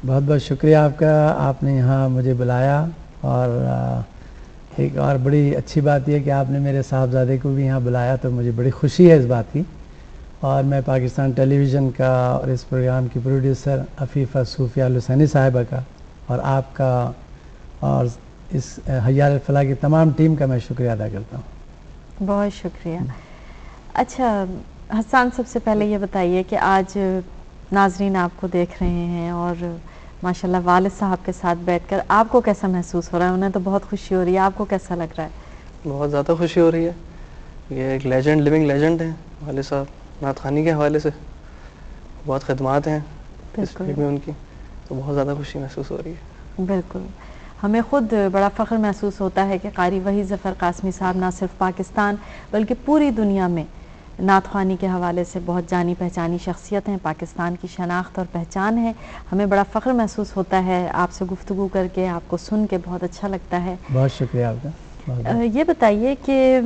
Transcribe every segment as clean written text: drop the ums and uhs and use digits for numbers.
بہت بہت شکریہ آپ کا، آپ نے یہاں مجھے بلایا، اور ایک اور بڑی اچھی بات یہ کہ آپ نے میرے صاحبزادے کو بھی یہاں بلایا، تو مجھے بڑی خوشی ہے اس بات کی. اور میں پاکستان ٹیلی ویژن کا اور اس پروگرام کی پروڈیوسر عفیفہ صوفیہ الحسینی صاحبہ کا اور آپ کا اور اس حیال الفلاح کی تمام ٹیم کا میں شکریہ ادا کرتا ہوں. بہت شکریہ. اچھا حسان، سب سے پہلے یہ بتائیے کہ آج ناظرین آپ کو دیکھ رہے ہیں اور ماشاءاللہ والد صاحب کے ساتھ بیٹھ کر آپ کو کیسا محسوس ہو رہا ہے؟ انہیں تو بہت خوشی ہو رہی ہے، آپ کو کیسا لگ رہا ہے؟ بہت زیادہ خوشی ہو رہی ہے. یہ ایک لیجنڈ، لیونگ لیجنڈ ہیں والد صاحب. نعت خوانی کے حوالے سے بہت خدمات ہیں اس فیلڈ میں ان کی، تو بہت زیادہ خوشی محسوس ہو رہی ہے. بالکل، ہمیں خود بڑا فخر محسوس ہوتا ہے کہ قاری وحید ظفر قاسمی صاحب نہ صرف پاکستان بلکہ پوری دنیا میں نعت خوانی کے حوالے سے بہت جانی پہچانی شخصیت ہیں، پاکستان کی شناخت اور پہچان ہے. ہمیں بڑا فخر محسوس ہوتا ہے آپ سے گفتگو کر کے، آپ کو سن کے بہت اچھا لگتا ہے. بہت شکریہ آپ کا. یہ بتائیے کہ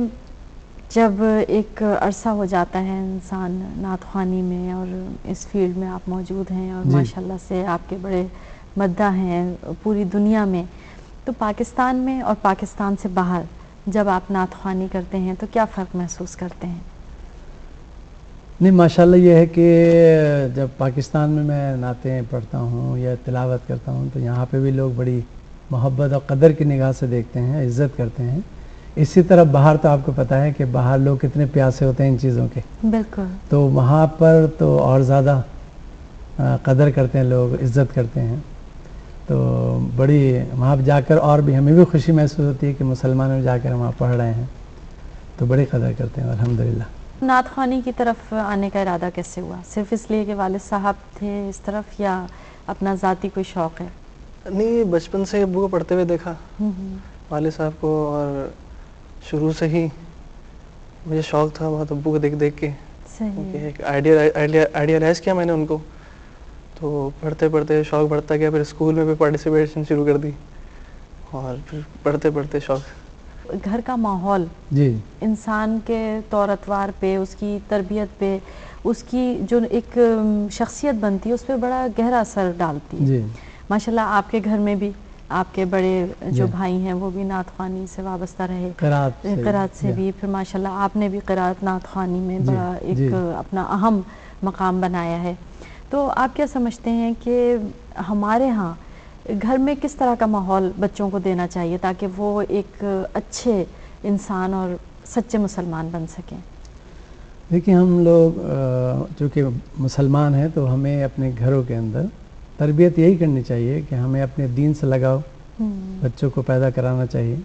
جب ایک عرصہ ہو جاتا ہے انسان نعت خوانی میں اور اس فیلڈ میں آپ موجود ہیں اور ماشاءاللہ سے آپ کے بڑے مداح ہیں پوری دنیا میں، تو پاکستان میں اور پاکستان سے باہر جب آپ نعت خوانی کرتے ہیں تو کیا فرق محسوس کرتے ہیں؟ نہیں، ماشاءاللہ یہ ہے کہ جب پاکستان میں نعتیں پڑھتا ہوں یا تلاوت کرتا ہوں تو یہاں پہ بھی لوگ بڑی محبت اور قدر کی نگاہ سے دیکھتے ہیں، عزت کرتے ہیں. اسی طرح باہر تو آپ کو پتہ ہے کہ باہر لوگ کتنے پیاسے ہوتے ہیں ان چیزوں کے. بالکل. تو وہاں پر تو اور زیادہ قدر کرتے ہیں لوگ، عزت کرتے ہیں. تو بڑی وہاں جا کر اور بھی ہمیں بھی خوشی محسوس ہوتی ہے کہ مسلمانوں میں جا کر وہاں پڑھ رہے ہیں، تو بڑی قدر کرتے ہیں الحمدللہ. نعت خوانی کی طرف آنے کا ارادہ کیسے ہوا؟ صرف اس لیے کہ والد صاحب تھے اس طرف یا اپنا ذاتی کوئی شوق ہے؟ نہیں، بچپن سے ابو کو پڑھتے ہوئے دیکھا والد صاحب کو، اور شروع سے ہی مجھے شوق تھا بہت ابو کو دیکھ دیکھ کے. ایک آئیڈیالائز کیا میں نے ان کو، تو پڑھتے پڑھتے شوق بڑھتا گیا. پھر اسکول میں بھی پارٹیسپیشن شروع کر دی، اور پھر پڑھتے پڑھتے شوق. گھر کا ماحول انسان کے طور اتوار پہ، اس کی تربیت پہ، اس کی جو ایک شخصیت بنتی ہے اس پہ بڑا گہرا اثر ڈالتی ہے. ماشاءاللہ آپ کے گھر میں بھی آپ کے بڑے جو بھائی ہیں وہ بھی نعت خوانی سے وابستہ رہے، قرات سے بھی، پھر ماشاءاللہ آپ نے بھی قرات نعت خوانی میں بڑا ایک اپنا اہم مقام بنایا ہے. تو آپ کیا سمجھتے ہیں کہ ہمارے ہاں گھر میں کس طرح کا ماحول بچوں کو دینا چاہیے تاکہ وہ ایک اچھے انسان اور سچے مسلمان بن سکیں؟ دیکھیں، ہم لوگ چونکہ مسلمان ہیں تو ہمیں اپنے گھروں کے اندر تربیت یہی کرنی چاہیے کہ ہمیں اپنے دین سے لگاؤ بچوں کو پیدا کرانا چاہیے،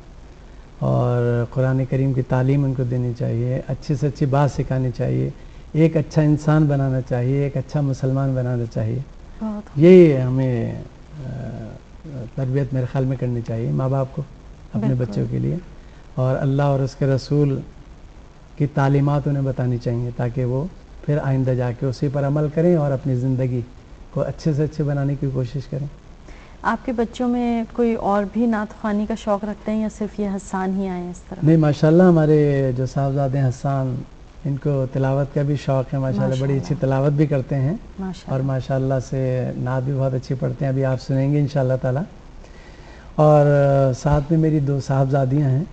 اور قرآن کریم کی تعلیم ان کو دینی چاہیے، اچھی سے اچھی بات سکھانی چاہیے، ایک اچھا انسان بنانا چاہیے، ایک اچھا مسلمان بنانا چاہیے. یہی ہمیں تربیت میرے خیال میں کرنی چاہیے ماں باپ کو اپنے بچوں کے لیے، اور اللہ اور اس کے رسول کی تعلیمات انہیں بتانی چاہیے تاکہ وہ پھر آئندہ جا کے اسی پر عمل کریں اور اپنی زندگی کو اچھے سے اچھے بنانے کی کوشش کریں. آپ کے بچوں میں کوئی اور بھی نعت خوانی کا شوق رکھتے ہیں یا صرف یہ حسان ہی آئے ہیں اس طرح؟ نہیں، ماشاءاللہ ہمارے جو صاحبزادے ہیں حسان، ان کو تلاوت کا بھی شوق ہے ماشاءاللہ، بڑی اچھی تلاوت بھی کرتے ہیں اور ماشاءاللہ سے نعت بھی بہت اچھی پڑھتے ہیں. ابھی آپ سنیں گے انشاءاللہ تعالی. اور ساتھ میں میری 2 صاحبزادیاں ہیں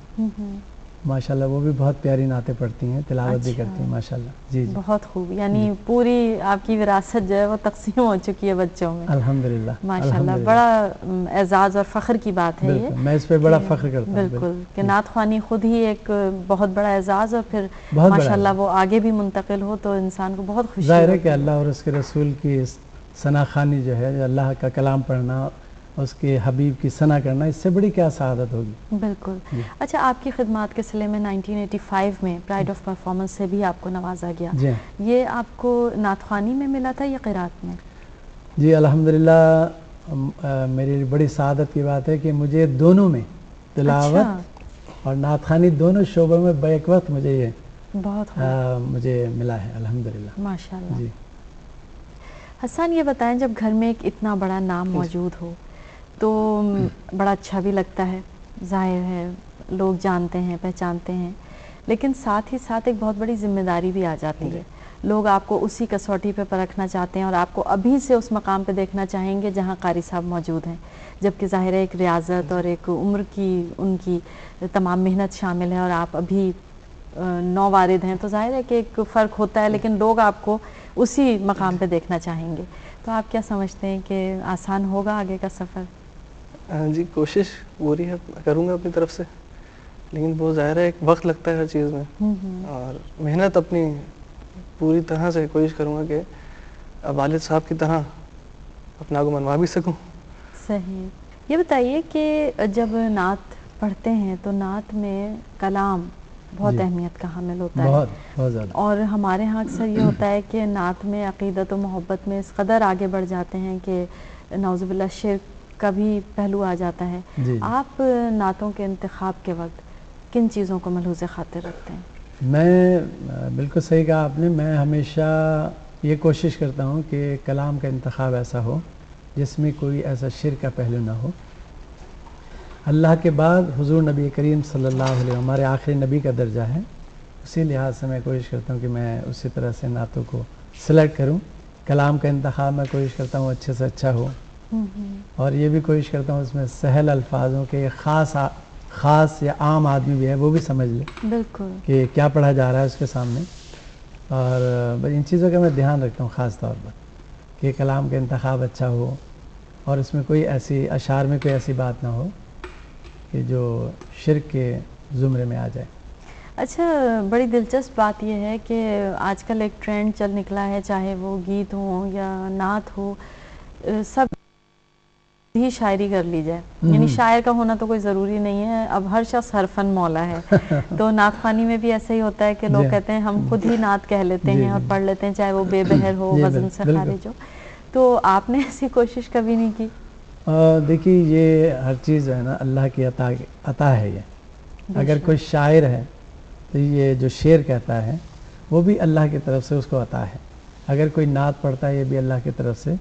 ماشاءاللہ، وہ بھی بہت پیاری نعتیں پڑھتی ہیں، تلاوت بھی کرتی ہیں ماشاءاللہ. جی بہت خوب، یعنی پوری آپ کی وراثت جو ہے وہ تقسیم ہو چکی ہے بچوں میں الحمدللہ. ماشاءاللہ بڑا اعزاز اور فخر کی بات ہے یہ. میں اس پہ بڑا فخر کرتا ہوں. بالکل، کہ نعت خوانی خود ہی ایک بہت بڑا اعزاز، اور پھر ماشاءاللہ وہ آگے بھی منتقل ہو تو انسان کو بہت خوشی ہوتی ہے. ظاہر ہے کہ اللہ اور اس کے رسول کی ثنا خوانی جو ہے، اللہ کا کلام پڑھنا، اس کے حبیب کی ثنا کرنا، اس سے بڑی کیا سعادت ہوگی. بالکل. اچھا، آپ کی خدمات کے صلے میں 1985 میں پرائڈ آف پرفارمنس سے بھی آپ کو نوازا گیا. یہ آپ کو نعت خوانی میں ملا تھا یا قرات میں؟ جی الحمدللہ، میری بڑی سعادت کی بات ہے کہ مجھے دونوں میں، تلاوت اور نعت خوانی دونوں شعبوں میں بیک وقت مجھے یہ مجھے ملا ہے الحمدللہ. ماشاءاللہ. حسان یہ بتائیں، جب گھر میں ایک اتنا بڑا نام موجود ہو تو بڑا اچھا بھی لگتا ہے، ظاہر ہے لوگ جانتے ہیں، پہچانتے ہیں، لیکن ساتھ ہی ساتھ ایک بہت بڑی ذمہ داری بھی آ جاتی ہے. لوگ آپ کو اسی کسوٹی پہ پرکھنا چاہتے ہیں اور آپ کو ابھی سے اس مقام پہ دیکھنا چاہیں گے جہاں قاری صاحب موجود ہیں، جبکہ ظاہر ہے ایک ریاضت اور ایک عمر کی ان کی تمام محنت شامل ہے اور آپ ابھی نو وارد ہیں، تو ظاہر ہے کہ ایک فرق ہوتا ہے، لیکن لوگ آپ کو اسی مقام پہ دیکھنا چاہیں گے. تو آپ کیا سمجھتے ہیں کہ آسان ہوگا آگے کا سفر؟ جی کوشش پوری ہے، کروں گا اپنی طرف سے، لیکن وہ ظاہر ہے ایک وقت لگتا ہے ہر چیز میں، اور محنت اپنی پوری طرح سے کوشش کروں گا کہ والد صاحب کی طرح اپنا کو منوا بھی سکوں. صحیح. یہ بتائیے کہ جب نعت پڑھتے ہیں تو نعت میں کلام بہت اہمیت کا حامل ہوتا ہے، بہت زیادہ، اور ہمارے ہاں اکثر یہ ہوتا ہے کہ نعت میں عقیدت و محبت میں اس قدر آگے بڑھ جاتے ہیں کہ نعوذ باللہ شرک کا بھی پہلو آ جاتا ہے. آپ نعتوں کے انتخاب کے وقت کن چیزوں کو ملحوظ خاطر رکھتے ہیں؟ میں بالکل صحیح کہا آپ نے، میں ہمیشہ یہ کوشش کرتا ہوں کہ کلام کا انتخاب ایسا ہو جس میں کوئی ایسا شرک کا پہلو نہ ہو. اللہ کے بعد حضور نبی کریم صلی اللہ علیہ وسلم ہمارے آخری نبی کا درجہ ہے، اسی لحاظ سے میں کوشش کرتا ہوں کہ میں اسی طرح سے نعتوں کو سلیکٹ کروں. کلام کا انتخاب میں کوشش کرتا ہوں اچھے سے اچھا ہو، اور یہ بھی کوشش کرتا ہوں اس میں سہل الفاظوں کے خاص یا عام آدمی بھی ہے وہ بھی سمجھ لے بالکل کہ کیا پڑھا جا رہا ہے اس کے سامنے. اور ان چیزوں کا میں دھیان رکھتا ہوں خاص طور پر کہ کلام کا انتخاب اچھا ہو، اور اس میں کوئی ایسی اشعار میں کوئی ایسی بات نہ ہو کہ جو شرک کے زمرے میں آ جائے. اچھا، بڑی دلچسپ بات یہ ہے کہ آج کل ایک ٹرینڈ چل نکلا ہے، چاہے وہ گیت ہوں یا نعت ہو، سب ہی شاعری کر لی جائے، یعنی شاعر کا ہونا تو کوئی ضروری نہیں ہے، اب ہر شخص ہر فن مولا ہے. تو نعت خوانی میں بھی ایسا ہی ہوتا ہے کہ لوگ کہتے ہیں ہم خود ہی نعت کہہ لیتے ہیں اور پڑھ لیتے ہیں، چاہے وہ بے بہر ہو، وزن سے خارج ہو. تو آپ نے ایسی کوشش کبھی نہیں کی؟ دیکھیے یہ ہر چیز ہے نا اللہ کی عطا ہے. یہ اگر کوئی شاعر ہے تو یہ جو شعر کہتا ہے وہ بھی اللہ کی طرف سے اس کو عطا ہے. اگر کوئی نعت پڑھتا ہے یہ بھی اللہ کی طرف سے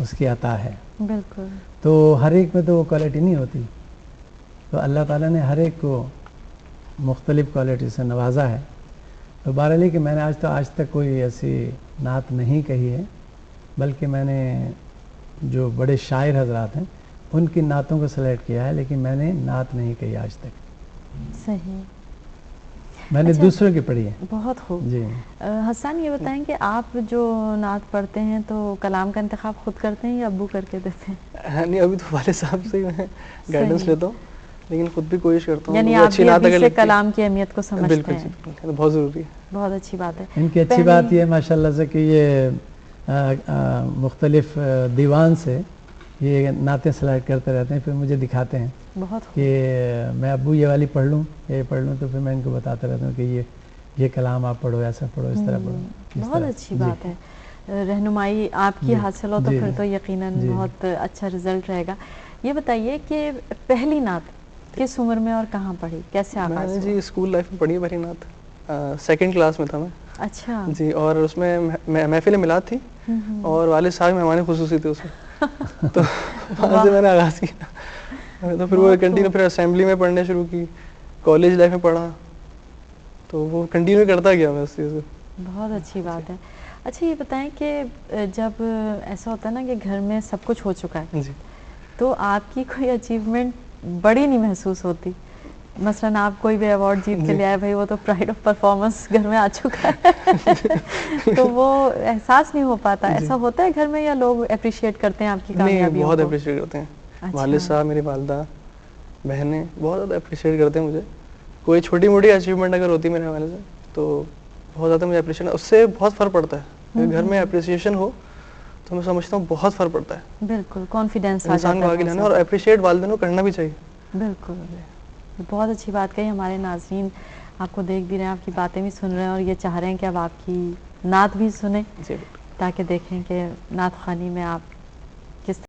اس کی عطا ہے. بالکل. تو ہر ایک میں تو وہ کوالٹی نہیں ہوتی، تو اللہ تعالیٰ نے ہر ایک کو مختلف کوالٹی سے نوازا ہے. تو بہرحال کہ میں نے آج تک کوئی ایسی نعت نہیں کہی ہے، بلکہ میں نے جو بڑے شاعر حضرات ہیں ان کی نعتوں کو سلیکٹ کیا ہے، لیکن میں نے نعت نہیں کہی آج تک. صحیح. میں نے دوسروں کی پڑھی ہے. بہت خوب. جی حسان یہ بتائیں کہ آپ جو نعت پڑھتے ہیں تو کلام کا انتخاب خود کرتے ہیں یا ابو کر کے دیتے ہیں؟ نہیں، ابھی تو والد صاحب سے میں گائیڈنس لیتا ہوں، لیکن خود بھی کوشش کرتا ہوں. یعنی آپ بھی ابھی سے کلام کی اہمیت کو سمجھتے ہیں. بالکل، بہت ضروری ہے. بہت اچھی بات ہے. ان کی اچھی بات یہ ہے ماشاءاللہ سے کہ یہ مختلف دیوان سے یہ نعتیں سلیکٹ کرتے رہتے ہیں، پھر مجھے دکھاتے ہیں بہت کہ میں ابو یہ والی پڑھ لوں یہ پڑھ لوں، تو پھر میں ان کو بتاتا رہتا ہوں کہ یہ کلام آپ پڑھو، ایسا پڑھو، اس طرح پڑھو. بہت اچھی بات ہے. رہنمائی آپ کی حاصل ہو تو پھر تو یقیناً بہت اچھا رزلٹ رہے گا. یہ بتائیے کہ پہلی نعت کس عمر میں اور کہاں پڑھی، کیسے آغاز ہوا؟ جی اسکول لائف میں پڑھی پہلی نعت، 2nd کلاس میں تھا میں. اچھا جی، اور اس میں محفل میلاد تھی اور والد صاحب مہمان خصوصی تھے اس میں، تو وہاں سے میں نے آغاز کیا. تو پھر وہ کنٹینیو پھر اسمبلی میں پڑھنے شروع کی، کالج لائف میں پڑھا، تو وہ کنٹینیو کرتا گیا میں اس چیز کو. بہت اچھی بات ہے. اچھا یہ بتائیں کہ جب ایسا ہوتا ہے نا کہ گھر میں سب کچھ ہو چکا ہے جی، تو آپ کی کوئی اچیومنٹ بڑی نہیں محسوس ہوتی؟ مثلاً آپ کوئی بھی ایوارڈ جیت کے لے آئے، بھائی وہ تو پرائڈ آف پرفارمنس گھر میں آ چکا ہے تو وہ احساس نہیں ہو پاتا. ایسا ہوتا ہے گھر میں یا لوگ اپریشیٹ کرتے ہیں آپ کی کامیابیوں کو؟ نہیں، بہت اپریشیٹ کرتے ہیں. والد صاحب، میری والدہ، بہنیں بہت زیادہ اپریشیٹ کرتے ہیں مجھے. کوئی چھوٹی موٹی اچیومنٹ اگر ہوتی ہے میرے حوالے سے تو بہت زیادہ مجھے اپریشیٹ، اس سے بہت فرق پڑتا ہے. اگر گھر میں اپریسیشن ہو تو میں سمجھتا ہوں بہت فرق پڑتا ہے. بالکل، کانفیڈینس انسان کو آگے لانا، اور اپریشیٹ والدین کو کرنا بھی چاہیے. بالکل، بہت اچھی بات کہی. ہمارے ناظرین آپ کو دیکھ بھی رہے ہیں، آپ کی باتیں بھی سن رہے ہیں، اور یہ چاہ رہے ہیں کہ اب آپ کی نعت بھی سنیں تاکہ دیکھیں کہ نعت خوانی میں آپ